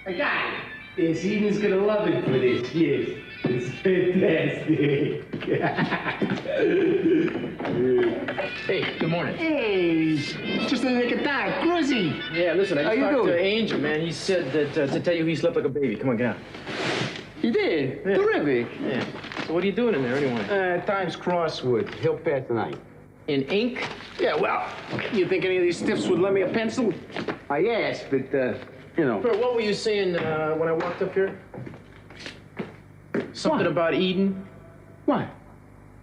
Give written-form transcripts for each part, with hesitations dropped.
I got it. Yes, Eden's gonna love it for this. Yes, it's fantastic. Hey, good morning. Hey, just in the nick of time, Cruzy. Yeah, listen, I just How you talked doing? to Angel, man. He said that to tell you he slept like a baby. Come on, get out. You did? Yeah. Terrific. Yeah. So what are you doing in there anyway? Times crossword. He'll pass tonight. In ink? Yeah, well, you think any of these stiffs would lend me a pencil? I asked, but, you know. Bert, what were you saying when I walked up here? Something about Eden? What?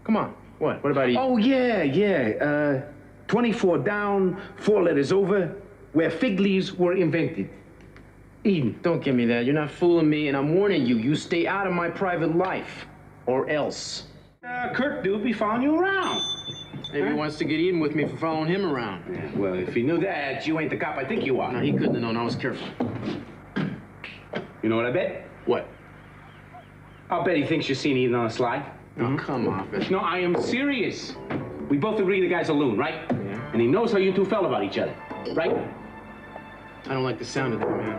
Come on. What? What about Eden? Oh, yeah. 24 down, 4 letters over, where fig leaves were invented. Eden. Don't give me that. You're not fooling me, and I'm warning you. You stay out of my private life, or else. Kirk dude be following you around. Maybe he wants to get even with me for following him around. Yeah, well, if he knew that, you ain't the cop I think you are. No, he couldn't have known. I was careful. You know what I bet? What? I'll bet he thinks you're seeing Eden on a slide. Oh, come off it. No, I am serious. We both agree the guy's a loon, right? Yeah. And he knows how you two felt about each other, right? I don't like the sound of that, man.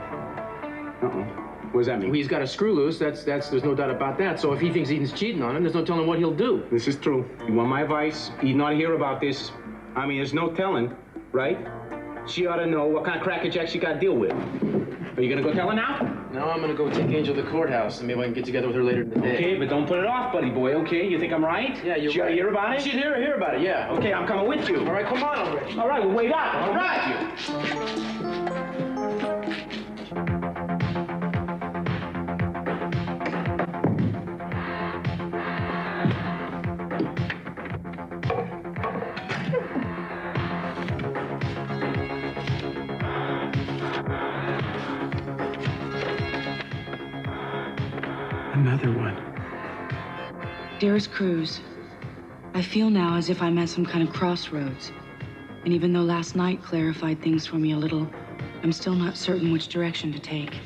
Uh-oh. What does that mean? Well, he's got a screw loose. There's no doubt about that. So if he thinks Eden's cheating on him, there's no telling what he'll do. This is true. You want my advice? Eden ought to hear about this. I mean, there's no telling, right? She ought to know what kind of crackerjack she got to deal with. Are you gonna go tell her now? No, I'm gonna go take Angel to the courthouse, and maybe I can get together with her later in the day. Okay, but don't put it off, buddy boy, okay? You think I'm right? Yeah, you're She ought to right. hear about it? She'd hear about it, yeah. Okay, I'm coming with you. All right, come on already. All right, well, wait up. All right. Another one. Dearest Cruz, I feel now as if I'm at some kind of crossroads. And even though last night clarified things for me a little, I'm still not certain which direction to take.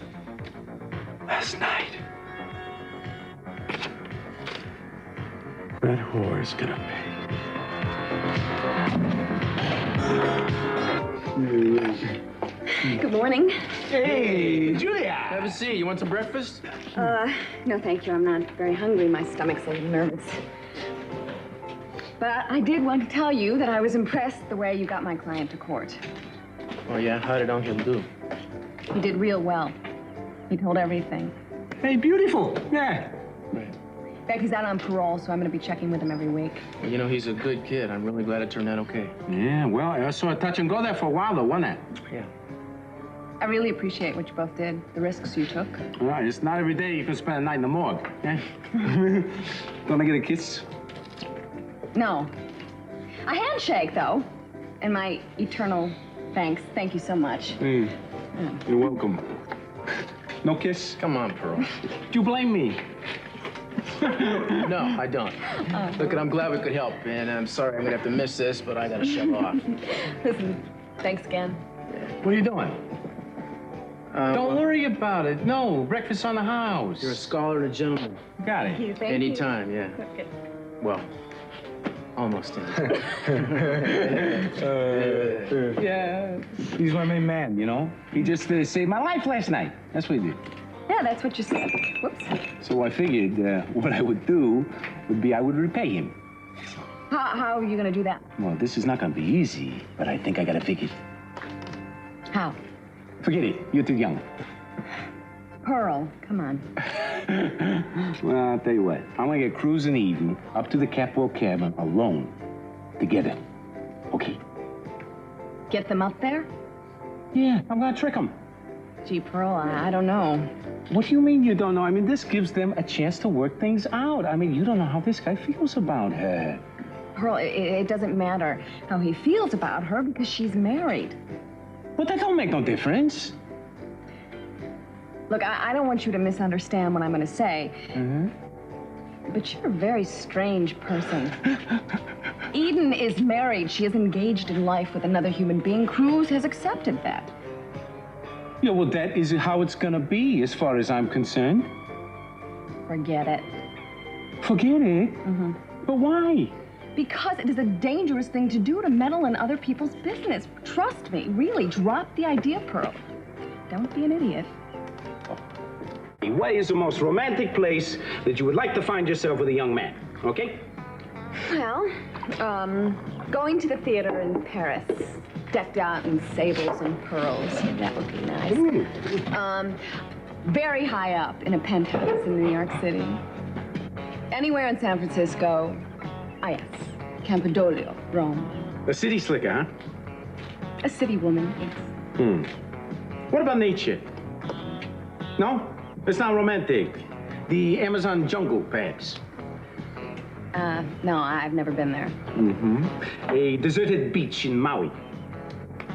Last night. That whore's gonna pay. Good morning. Hey, Julia! Have a seat. You want some breakfast? No, thank you. I'm not very hungry. My stomach's a little nervous. But I did want to tell you that I was impressed the way you got my client to court. Oh, yeah? How did Angel do? He did real well. He told everything. Hey, beautiful. Yeah. Right. In fact, he's out on parole, so I'm going to be checking with him every week. Well, you know, he's a good kid. I'm really glad it turned out okay. Yeah, well, I saw a touch and go there for a while, though, wasn't it? Yeah. I really appreciate what you both did, the risks you took. All right, it's not every day you can spend a night in the morgue. Yeah? Don't I get a kiss? No. A handshake, though. And my eternal thanks. Thank you so much. Hey, you're welcome. No kiss? Come on, Pearl. Do you blame me? No, I don't. Look, I'm glad we could help, and I'm sorry I'm gonna have to miss this, but I gotta shove off. Listen, thanks again. What are you doing? Don't well, worry about it. No, breakfast on the house. You're a scholar and a gentleman. Got it. Thank you. Anytime, yeah. Good. Well, almost in. Yeah, he's my main man, you know? He just saved my life last night. That's what he did. Yeah, that's what you said. Whoops. So I figured what I would do would be I would repay him. How are you going to do that? Well, this is not going to be easy, but I think I got to figure it. How? Forget it. You're too young. Pearl, come on. Well, I'll tell you what. I'm going to get Cruz and Eden up to the Capwell cabin alone, together. Okay? Get them up there? Yeah, I'm going to trick them. Gee, Pearl, I don't know. What do you mean you don't know? I mean, this gives them a chance to work things out. I mean, you don't know how this guy feels about her. Pearl, it doesn't matter how he feels about her because she's married. Well, that don't make no difference. Look, I don't want you to misunderstand what I'm going to say. Mm-hmm. But you're a very strange person. Eden is married. She is engaged in life with another human being. Cruz has accepted that. Yeah, well, that is how it's gonna be, as far as I'm concerned. Forget it. Forget it? Mm-hmm. But why? Because it is a dangerous thing to do, to meddle in other people's business. Trust me, really, drop the idea, Pearl. Don't be an idiot. what is the most romantic place that you would like to find yourself with a young man, okay? Well, going to the theater in Paris, decked out in sables and pearls. That would be nice. Very high up in a penthouse in New York City. Anywhere in San Francisco. Ah, yes. Campidoglio, Rome. A city slicker, huh? A city woman, yes. What about nature? No? It's not romantic. The Amazon jungle, perhaps. No, I've never been there. A deserted beach in Maui.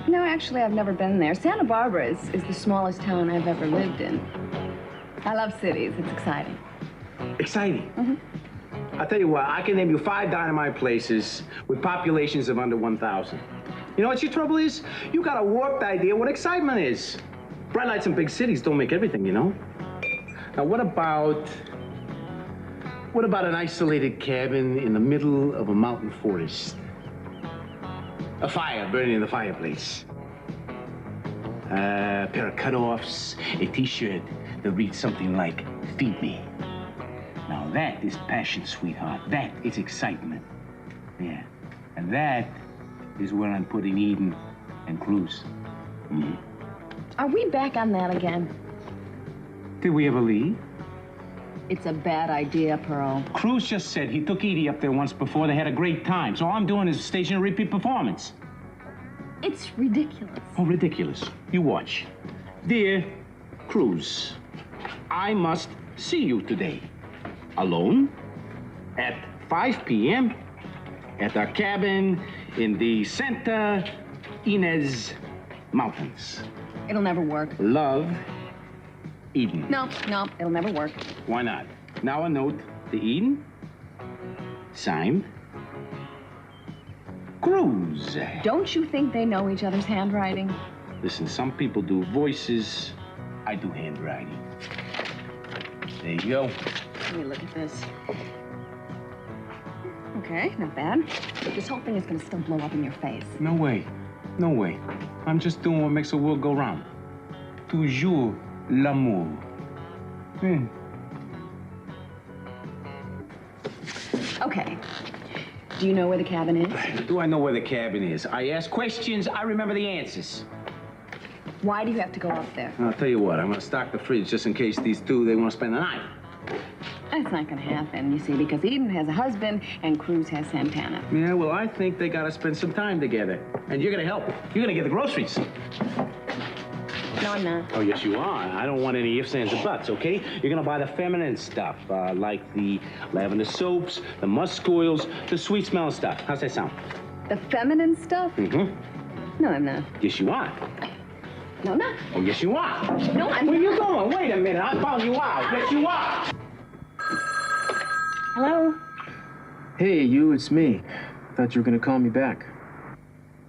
No, actually, I've never been there. Santa Barbara is the smallest town I've ever lived in. I love cities. It's exciting. Exciting? I'll tell you what, I can name you 5 dynamite places with populations of under 1,000. You know what your trouble is? You got a warped idea what excitement is. Bright lights in big cities don't make everything, you know? Now, what about an isolated cabin in the middle of a mountain forest? A fire burning in the fireplace. A pair of cutoffs, a t-shirt that reads something like, "Feed me." Now that is passion, sweetheart. That is excitement. Yeah. And that is where I'm putting Eden and Cruz. Are we back on that again? Did we ever leave? It's a bad idea, Pearl. Cruz just said he took Edie up there once before. They had a great time. So all I'm doing is staging a repeat performance. It's ridiculous. Oh, ridiculous. You watch. Dear Cruz, I must see you today. Alone at 5 p.m. at our cabin in the Santa Ynez Mountains. It'll never work. Love, Eden. No, it'll never work. Why not? Now a note to Eden. Signed, Cruz. Don't you think they know each other's handwriting? Listen, some people do voices. I do handwriting. There you go. Let me look at this. Okay, not bad. But this whole thing is gonna still blow up in your face. No way. No way. I'm just doing what makes the world go round. Toujours l'amour. Okay. Do you know where the cabin is? Do I know where the cabin is? I ask questions, I remember the answers. Why do you have to go up there? I'll tell you what, I'm gonna stock the fridge just in case these two, they want to spend the night. That's not gonna happen, you see, because Eden has a husband and Cruz has Santana. Yeah, well, I think they gotta spend some time together. And you're gonna help. You're gonna get the groceries. No, I'm not. Oh, yes, you are. I don't want any ifs, ands, or buts, okay? You're gonna buy the feminine stuff, like the lavender soaps, the musk oils, the sweet smelling stuff. How's that sound? The feminine stuff? No, I'm not. Yes, you are. No, I'm not. Oh, yes, you are. No, I'm Where not. you going? Wait a minute. I found you out. Yes, you are. Hello? Hey, you, it's me. Thought you were gonna call me back.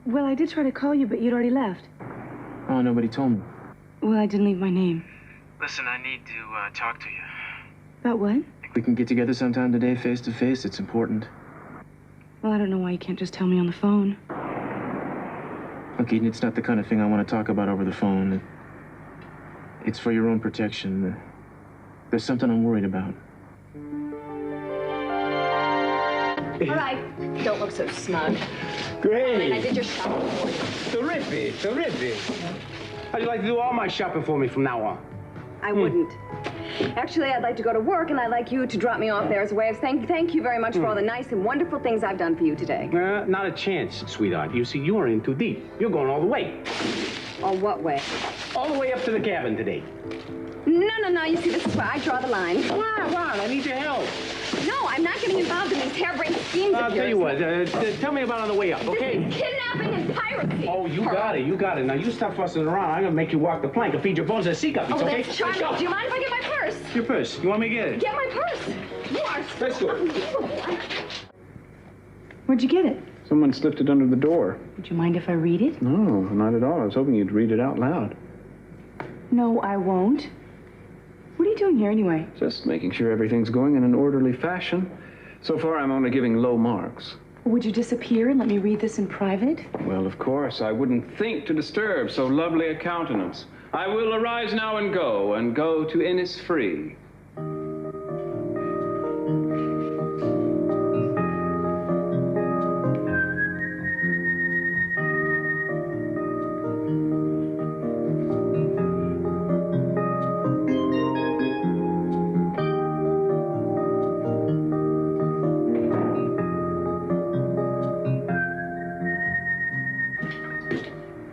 Well, I did try to call you, but you'd already left. Oh, nobody told me. Well, I didn't leave my name. Listen, I need to talk to you. About what? We can get together sometime today, face to face. It's important. Well, I don't know why you can't just tell me on the phone. Look, Eden, it's not the kind of thing I want to talk about over the phone. It's for your own protection. There's something I'm worried about. All right, don't look so smug. Great. I did your shopping for you. Terrific, terrific. How'd you like to do all my shopping for me from now on? I wouldn't. Actually, I'd like to go to work, and I'd like you to drop me off there as a way of saying thank you very much for all the nice and wonderful things I've done for you today. Not a chance, sweetheart. You see, you are in too deep. You're going all the way. Oh, what way? All the way up to the cabin today. No. You see, this is where I draw the line. Why? I need your help. No, I'm not getting involved in these harebrained schemes of I'll yours. tell you what. Tell me about on the way up, okay? This is kidnapping and piracy. Oh, you got it. Now, you stop fussing around. I'm gonna make you walk the plank and feed your bones to the sea guppies, Oh, okay? that's charming. Do you mind if I get my purse? Your purse. You want me to get it? Get my purse. You are Let's go. unbelievable. Where'd you get it? Someone slipped it under the door. Would you mind if I read it? No, not at all. I was hoping you'd read it out loud. No, I won't. What are you doing here anyway? Just making sure everything's going in an orderly fashion. So far, I'm only giving low marks. Would you disappear and let me read this in private? Well, of course, I wouldn't think to disturb so lovely a countenance. I will arise now and go to Innisfree.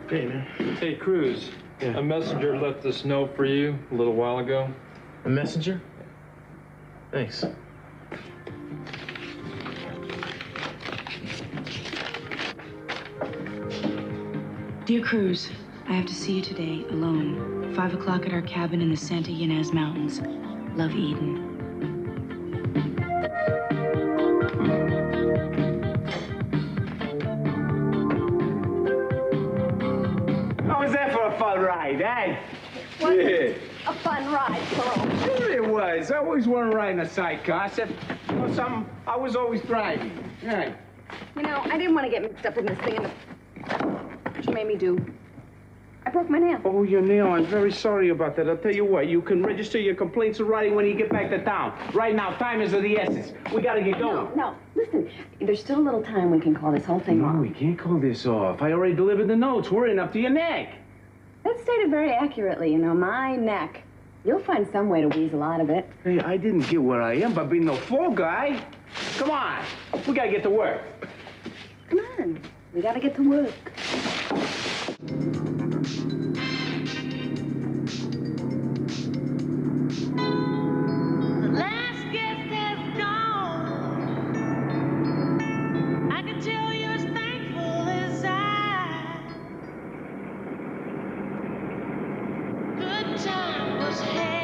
Hey, man. Hey, Cruz. Yeah. A messenger left this note for you a little while ago. A messenger? Thanks. Dear Cruz, I have to see you today, alone. 5 o'clock at our cabin in the Santa Ynez Mountains. Love, Eden. How was that for a fun ride, eh? Wasn't a fun ride, Pearl. Sure it was. I always wanted to ride in a sidecar, except, you know something, I was always driving. Yeah. You know, I didn't want to get mixed up in this thing, which you made me do. I broke my nail. Oh, your nail. I'm very sorry about that. I'll tell you what, you can register your complaints of riding when you get back to town. Right now, time is of the essence. We gotta get going. No, listen. There's still a little time we can call this whole thing off. No, we can't call this off. I already delivered the notes. We're in up to your neck. That's stated very accurately, you know, my neck. You'll find some way to weasel out of it. Hey, I didn't get where I am by being no fall guy. Come on. We gotta get to work. Come on. We gotta get to work. The last guest has gone. I can tell you're as thankful as I. Good time was had.